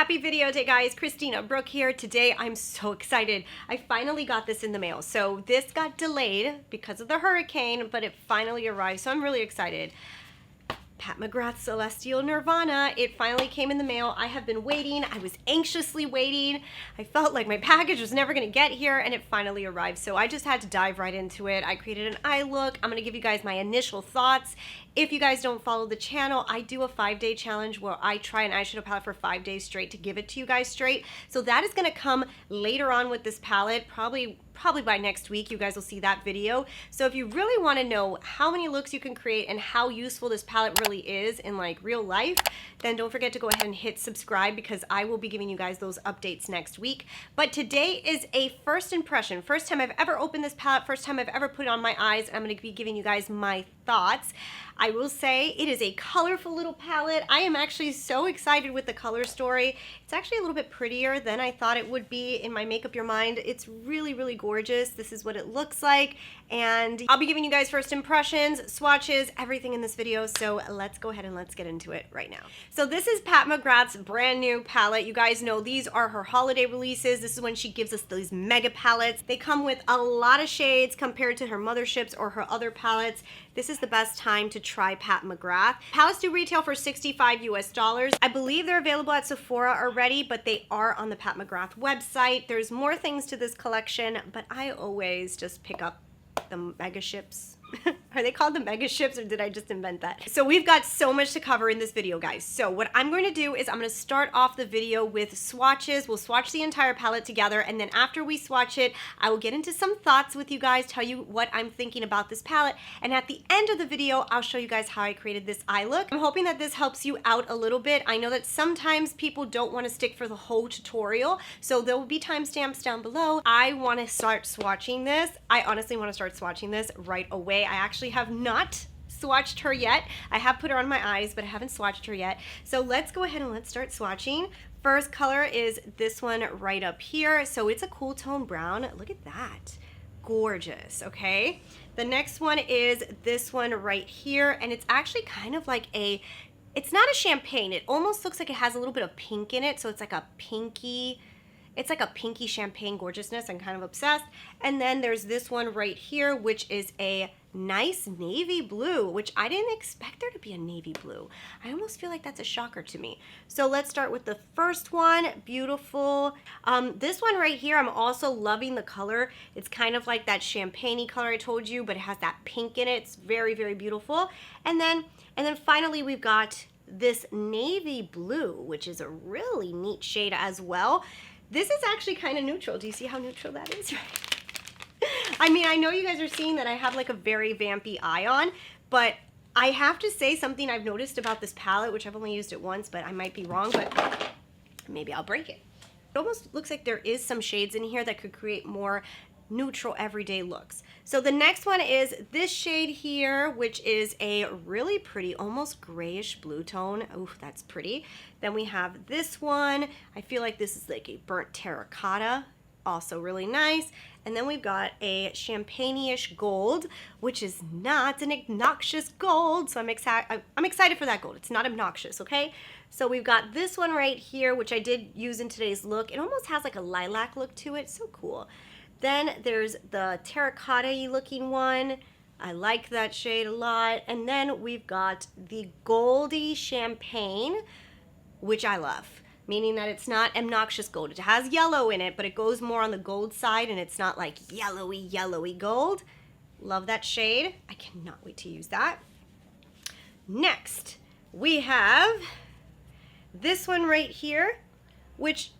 Happy video day, guys. Christina, Brooke here. Today I'm so excited. I finally got this in the mail. So this got delayed because of the hurricane, but it finally arrived. So I'm really excited. Pat McGrath Celestial Nirvana. It finally came in the mail. I have been waiting. I was anxiously waiting. I felt like my package was never going to get here, and it finally arrived. So I just had to dive right into it. I created an eye look. I'm going to give you guys my initial thoughts. If you guys don't follow the channel, I do a 5-day challenge where I try an eyeshadow palette for 5 days straight to give it to you guys straight. So that is going to come later on with this palette, probably by next week. You guys will see that video. So if you really want to know how many looks you can create and how useful this palette really is in like real life, then don't forget to go ahead and hit subscribe, because I will be giving you guys those updates next week. But today is a first impression. First time I've ever opened this palette, first time I've ever put it on my eyes. I'm going to be giving you guys my thoughts. I will say it is a colorful little palette. I am actually so excited with the color story. It's actually a little bit prettier than I thought it would be in my Make Up Your Mind. It's really, really gorgeous. This is what it looks like. And I'll be giving you guys first impressions, swatches, everything in this video. So let's go ahead and let's get into it right now. So this is Pat McGrath's brand new palette. You guys know these are her holiday releases. This is when she gives us these mega palettes. They come with a lot of shades compared to her motherships or her other palettes. This is the best time to try Pat McGrath. Palettes do retail for $65 US. I believe they're available at Sephora already, but they are on the Pat McGrath website. There's more things to this collection, but I always just pick up the mega ships. Are they called the mega ships, or did I just invent that? So we've got so much to cover in this video, guys. So what I'm going to do is I'm going to start off the video with swatches. We'll swatch the entire palette together, and then after we swatch it, I will get into some thoughts with you guys, tell you what I'm thinking about this palette, and at the end of the video, I'll show you guys how I created this eye look. I'm hoping that this helps you out a little bit. I know that sometimes people don't want to stick for the whole tutorial, so there will be timestamps down below. I want to start swatching this. I honestly want to start swatching this right away. I actually have not swatched her yet. I have put her on my eyes, but I haven't swatched her yet. So let's go ahead and let's start swatching. First color is this one right up here. So it's a cool tone brown. Look at that. Gorgeous, okay? The next one is this one right here, and it's actually kind of like it's not a champagne. It almost looks like it has a little bit of pink in it, so it's like a pinky, it's like a pinky champagne gorgeousness. I'm kind of obsessed. And then there's this one right here, which is a nice navy blue, which I didn't expect there to be a navy blue. I almost feel like that's a shocker to me. So let's start with the first one. Beautiful. This one right here, I'm also loving the color. It's kind of like that champagne-y color I told you, but it has that pink in it. It's very, very beautiful. And then finally we've got this navy blue, which is a really neat shade as well. This is actually kind of neutral. Do you see how neutral that is? I mean, I know you guys are seeing that I have like a very vampy eye on, but I have to say something I've noticed about this palette, which I've only used it once, but I might be wrong, but maybe I'll break it. It almost looks like there is some shades in here that could create more neutral everyday looks. So the next one is this shade here, which is a really pretty, almost grayish blue tone. Ooh, that's pretty. Then we have this one. I feel like this is like a burnt terracotta, also really nice. And then we've got a champagne-ish gold, which is not an obnoxious gold. So I'm excited for that gold. It's not obnoxious, okay? So we've got this one right here, which I did use in today's look. It almost has like a lilac look to it. So cool. Then there's the terracotta-y looking one. I like that shade a lot. And then we've got the goldy champagne, which I love, meaning that it's not obnoxious gold. It has yellow in it, but it goes more on the gold side, and it's not like yellowy gold. Love that shade. I cannot wait to use that. Next, we have this one right here, which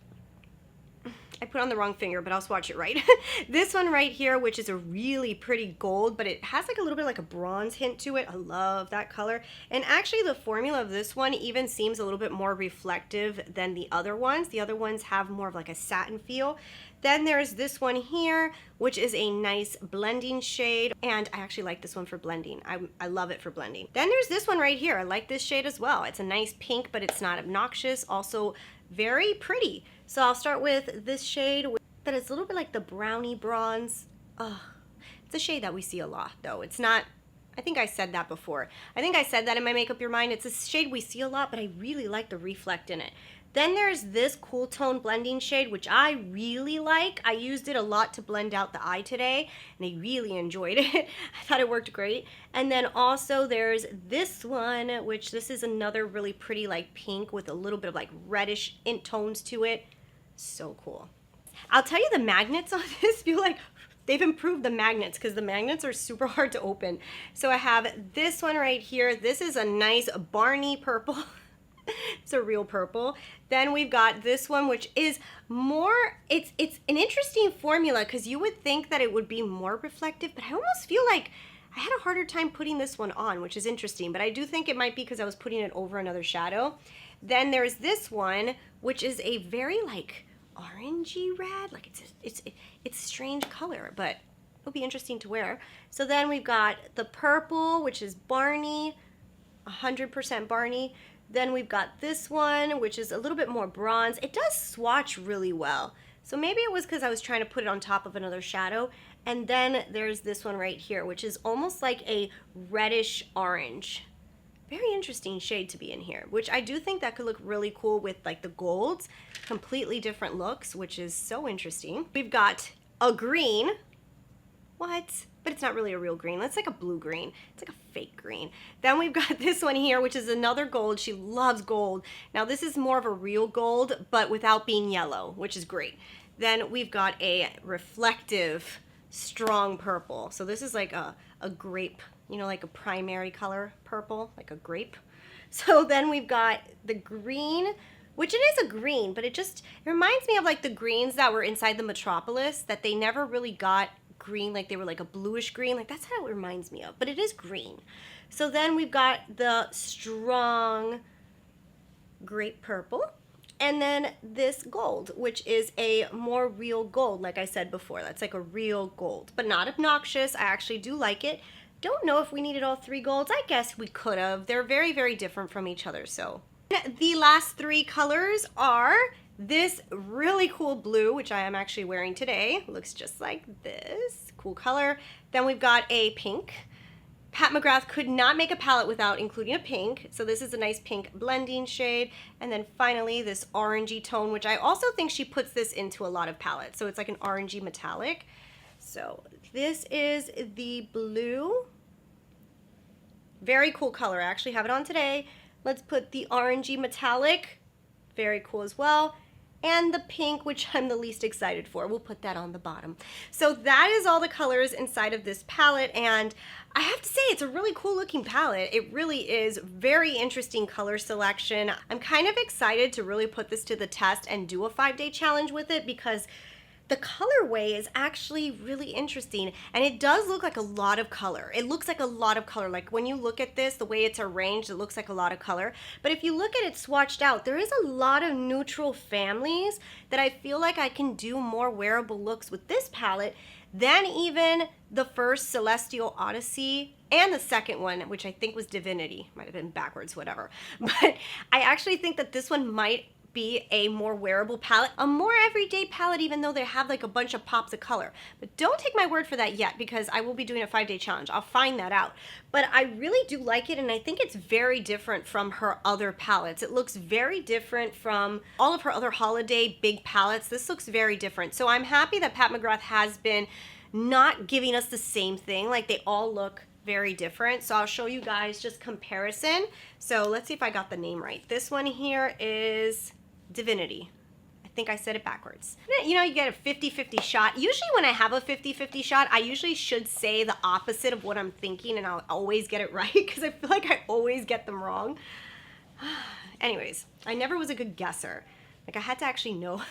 I put on the wrong finger, but I'll swatch it right. This one right here, which is a really pretty gold, but it has like a little bit like a bronze hint to it. I love that color. And actually the formula of this one even seems a little bit more reflective than the other ones. The other ones have more of like a satin feel. Then there's this one here, which is a nice blending shade, and I actually like this one for blending. I love it for blending. Then there's this one right here. I like this shade as well. It's a nice pink, but it's not obnoxious. Also very pretty. So I'll start with this shade that is a little bit like the brownie bronze. Oh, it's a shade that we see a lot though. It's not, I think I said that before. I think I said that in my Make Up Your Mind. It's a shade we see a lot, but I really like the reflect in it. Then there's this cool tone blending shade, which I really like. I used it a lot to blend out the eye today, and I really enjoyed it. I thought it worked great. And then also there's this one, which this is another really pretty like pink with a little bit of like reddish tones to it. So cool. I'll tell you, the magnets on this feel like they've improved the magnets, because the magnets are super hard to open. So I have this one right here. This is a nice Barney purple. It's a real purple. Then we've got this one, which is more, it's an interesting formula, because you would think that it would be more reflective, but I almost feel like I had a harder time putting this one on, which is interesting, but I do think it might be because I was putting it over another shadow. Then there's this one, which is a very like orangey red, like it's a strange color, but it'll be interesting to wear. So then we've got the purple, which is Barney, 100% Barney. Then we've got this one, which is a little bit more bronze. It does swatch really well. So maybe it was because I was trying to put it on top of another shadow. And then there's this one right here, which is almost like a reddish orange. Very interesting shade to be in here, which I do think that could look really cool with like the golds. Completely different looks, which is so interesting. We've got a green. What? But it's not really a real green. That's like a blue green. It's like a fake green. Then we've got this one here, which is another gold. She loves gold. Now this is more of a real gold, but without being yellow, which is great. Then we've got a reflective, strong purple. So this is like a grape, you know, like a primary color purple, like a grape. So then we've got the green, which it is a green, but it reminds me of like the greens that were inside the Metropolis that they never really got green, like they were like a bluish green, like that's how it reminds me of, but it is green. So then we've got the strong grape purple, and then this gold, which is a more real gold, like I said before. That's like a real gold, but not obnoxious. I actually do like it. Don't know if we needed all three golds. I guess we could have. They're very, very different from each other. So the last three colors are this really cool blue, which I am actually wearing today. Looks just like this. Cool color. Then we've got a pink. Pat McGrath could not make a palette without including a pink. So this is a nice pink blending shade. And then finally this orangey tone, which I also think she puts this into a lot of palettes. So it's like an orangey metallic. So this is the blue. Very cool color. I actually have it on today. Let's put the orangey metallic. Very cool as well. And the pink, which I'm the least excited for. We'll put that on the bottom. So that is all the colors inside of this palette, and I have to say it's a really cool looking palette. It really is very interesting color selection. I'm kind of excited to really put this to the test and do a 5-day challenge with it, because the colorway is actually really interesting, and it does look like a lot of color. It looks like a lot of color. Like when you look at this, the way it's arranged, it looks like a lot of color. But if you look at it swatched out, there is a lot of neutral families that I feel like I can do more wearable looks with this palette than even the first Celestial Odyssey and the second one, which I think was Divinity. Might have been backwards, whatever. But I actually think that this one might be a more wearable palette, a more everyday palette, even though they have like a bunch of pops of color. But don't take my word for that yet, because I will be doing a 5-day challenge. I'll find that out. But I really do like it, and I think it's very different from her other palettes. It looks very different from all of her other holiday big palettes. This looks very different. So I'm happy that Pat McGrath has been not giving us the same thing. Like they all look very different. So I'll show you guys just comparison. So let's see if I got the name right. This one here is Divinity. I think I said it backwards. You know, you get a 50-50 shot. Usually when I have a 50-50 shot, I usually should say the opposite of what I'm thinking, and I'll always get it right, because I feel like I always get them wrong. Anyways, I never was a good guesser. Like I had to actually know.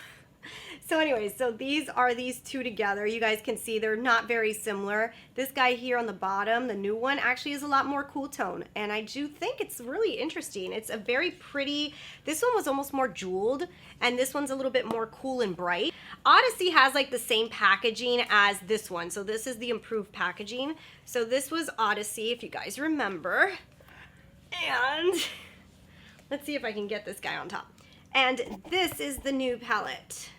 So anyways, so these are these two together. You guys can see they're not very similar. This guy here on the bottom, the new one, actually is a lot more cool tone. And I do think it's really interesting. It's a very pretty, this one was almost more jeweled, and this one's a little bit more cool and bright. Odyssey has like the same packaging as this one. So this is the improved packaging. So this was Odyssey, if you guys remember. And let's see if I can get this guy on top. And this is the new palette.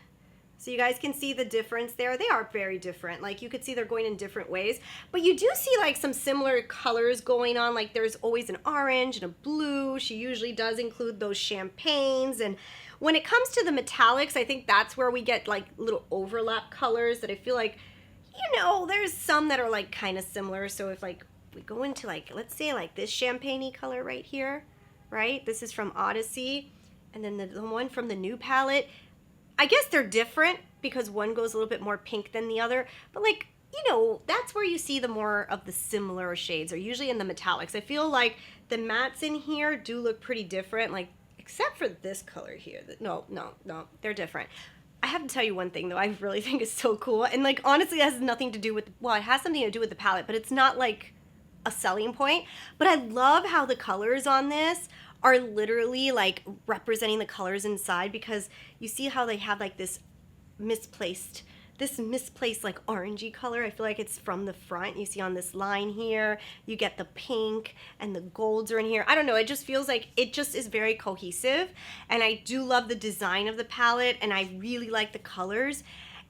So you guys can see the difference there. They are very different. Like you could see they're going in different ways, but you do see like some similar colors going on. Like there's always an orange and a blue. She usually does include those champagnes. And When it comes to the metallics, I think that's where we get like little overlap colors that I feel like, you know, there's some that are like kind of similar. So if like we go into like, let's say like this champagne-y color right here, right? This is from Odyssey. And then the one from the new palette, I guess they're different because one goes a little bit more pink than the other. But like, you know, that's where you see the more of the similar shades are usually in the metallics. I feel like the mattes in here do look pretty different, like except for this color here. No, they're different. I have to tell you one thing though, I really think is so cool. And like, honestly, it has nothing to do with, well, it has something to do with the palette, but it's not like a selling point. But I love how the colors on this are literally like representing the colors inside, because you see how they have like this misplaced like orangey color. I feel like it's from the front. You see on this line here, you get the pink and the golds are in here. I don't know, it just feels like it just is very cohesive. And I do love the design of the palette, and I really like the colors.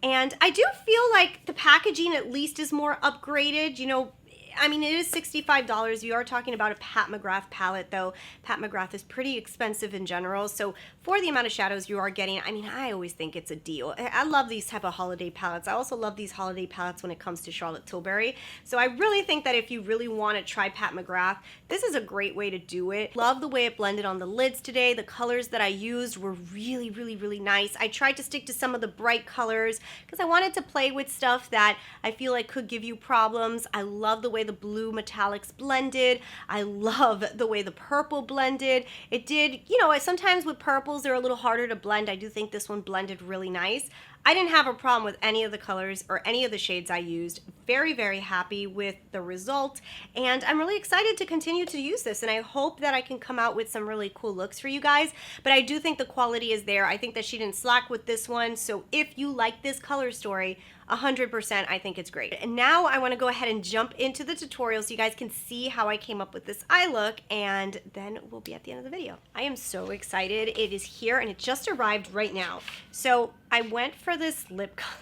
And I do feel like the packaging at least is more upgraded, you know. I mean, it is $65. You are talking about a Pat McGrath palette, though. Pat McGrath is pretty expensive in general. So for the amount of shadows you are getting, I mean, I always think it's a deal. I love these type of holiday palettes. I also love these holiday palettes when it comes to Charlotte Tilbury. So I really think that if you really want to try Pat McGrath, this is a great way to do it. Love the way it blended on the lids today. The colors that I used were really, really, really nice. I tried to stick to some of the bright colors because I wanted to play with stuff that I feel like could give you problems. I love the way the blue metallics blended. I love the way the purple blended. It did, you know, sometimes with purples they're a little harder to blend. I do think this one blended really nice. I didn't have a problem with any of the colors or any of the shades I used. Very, very happy with the result, and I'm really excited to continue to use this, and I hope that I can come out with some really cool looks for you guys. But I do think the quality is there. I think that she didn't slack with this one, so if you like this color story, 100%, I think it's great. And now I want to go ahead and jump into the tutorial so you guys can see how I came up with this eye look, and then we'll be at the end of the video. I am so excited. It is here and it just arrived right now. So I went for this lip color.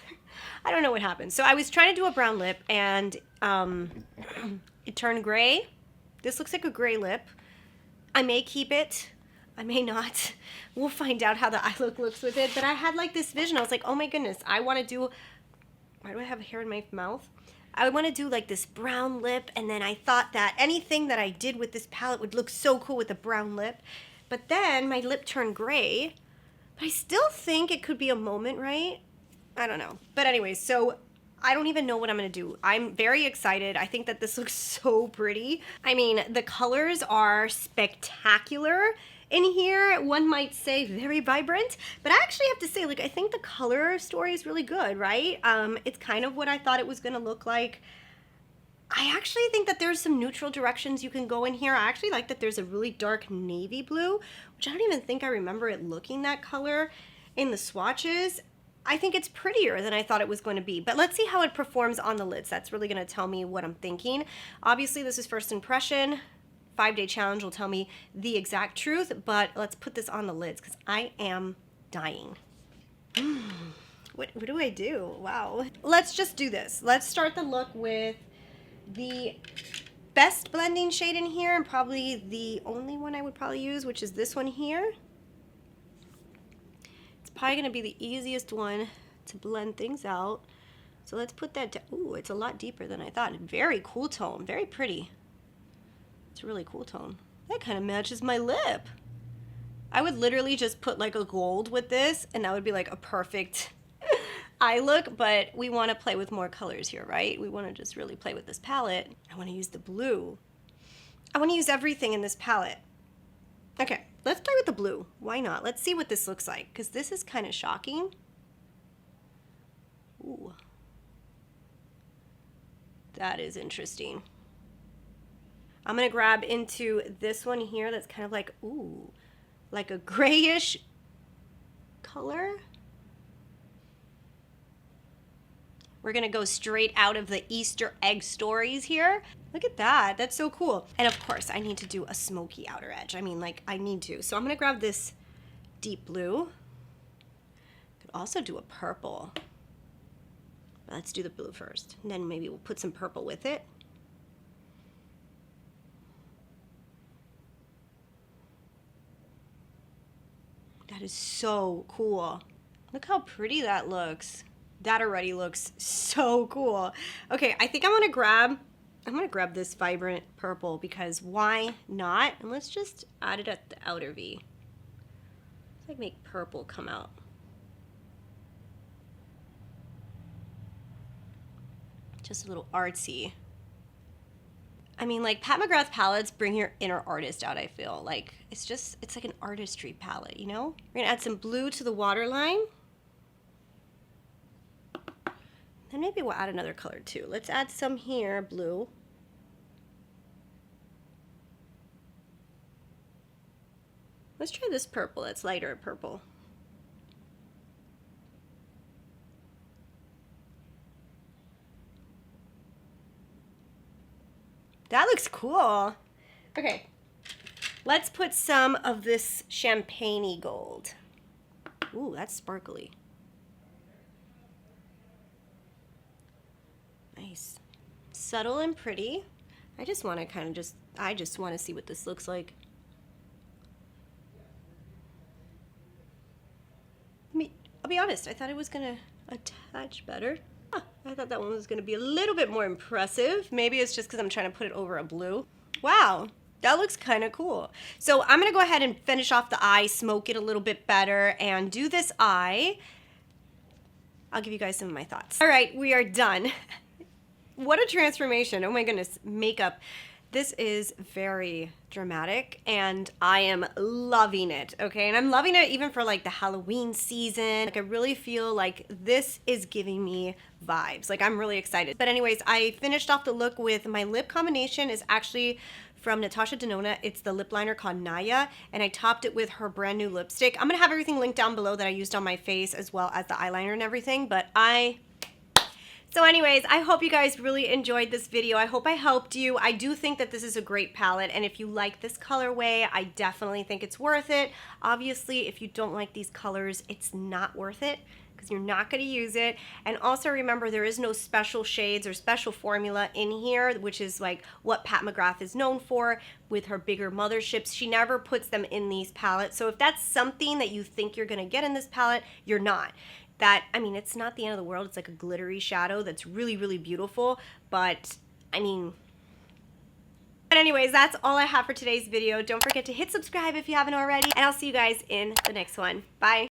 I don't know what happened. So I was trying to do a brown lip and it turned gray. This looks like a gray lip. I may keep it. I may not. We'll find out how the eye look looks with it. But I had like this vision. I was like, oh my goodness, I want to do... Why do I have hair in my mouth? I want to do like this brown lip, and then I thought that anything that I did with this palette would look so cool with a brown lip. But then my lip turned gray. But I still think it could be a moment, right? I don't know. But anyway, so I don't even know what I'm going to do. I'm very excited. I think that this looks so pretty. I mean, the colors are spectacular. In here, one might say very vibrant, but I actually have to say, like, I think the color story is really good, right? It's kind of what I thought it was going to look like. I actually think that there's some neutral directions you can go in here. I actually like that there's a really dark navy blue, which I don't even think I remember it looking that color in the swatches. I think it's prettier than I thought it was going to be, but let's see how it performs on the lids. That's really going to tell me what I'm thinking. Obviously, this is first impression. 5-day challenge will tell me the exact truth, but let's put this on the lids because I am dying. What do I do? Wow. Let's just do this. Let's start the look with the best blending shade in here, and probably the only one I would probably use, which is this one here. It's probably going to be the easiest one to blend things out. So let's put that down. Ooh, it's a lot deeper than I thought. Very cool tone. Very pretty. It's a really cool tone. That kind of matches my lip. I would literally just put like a gold with this, and that would be like a perfect eye look, but we want to play with more colors here, right? We want to just really play with this palette. I want to use the blue. I want to use everything in this palette. Okay, let's play with the blue. Why not? Let's see what this looks like, because this is kind of shocking. Ooh. That is interesting. I'm going to grab into this one here that's kind of like, ooh, like a grayish color. We're going to go straight out of the Easter egg stories here. Look at that. That's so cool. And of course, I need to do a smoky outer edge. I mean, like, I need to. So I'm going to grab this deep blue. Could also do a purple. But let's do the blue first. And then maybe we'll put some purple with it. That That is so cool. Look how pretty that looks. That already looks so cool. Okay, I think I'm gonna grab this vibrant purple because why not? And let's just add it at the outer V. Let's like make purple come out. Just a little artsy. I mean, like, Pat McGrath palettes bring your inner artist out, I feel. Like, it's like an artistry palette, you know? We're gonna add some blue to the waterline. Then maybe we'll add another color too. Let's add some here, blue. Let's try this purple, it's lighter purple. That looks cool. Okay, let's put some of this champagne-y gold. Ooh, that's sparkly. Nice. Subtle and pretty. I just want to kind of I just want to see what this looks like. I'll be honest, I thought it was going to attach better. I thought that one was going to be a little bit more impressive. Maybe it's just because I'm trying to put it over a blue. Wow, that looks kind of cool. So I'm going to go ahead and finish off the eye, smoke it a little bit better, and do this eye. I'll give you guys some of my thoughts. All right, we are done. What a transformation. Oh my goodness, makeup. This is very dramatic and I am loving it, okay? And I'm loving it even for like the Halloween season. Like I really feel like this is giving me vibes. Like I'm really excited. But anyways, I finished off the look with my lip combination is actually from Natasha Denona. It's the lip liner called Naya, and I topped it with her brand new lipstick. I'm gonna have everything linked down below that I used on my face as well as the eyeliner and everything, but So anyways, I hope you guys really enjoyed this video. I hope I helped you. I do think that this is a great palette, and if you like this colorway, I definitely think it's worth it. Obviously, if you don't like these colors, it's not worth it because you're not going to use it. And also remember, there is no special shades or special formula in here, which is like what Pat McGrath is known for with her bigger motherships. She never puts them in these palettes. So if that's something that you think you're going to get in this palette, you're not. I mean, it's not the end of the world. It's like a glittery shadow that's really, really beautiful. But, I mean... But anyways, that's all I have for today's video. Don't forget to hit subscribe if you haven't already. And I'll see you guys in the next one. Bye.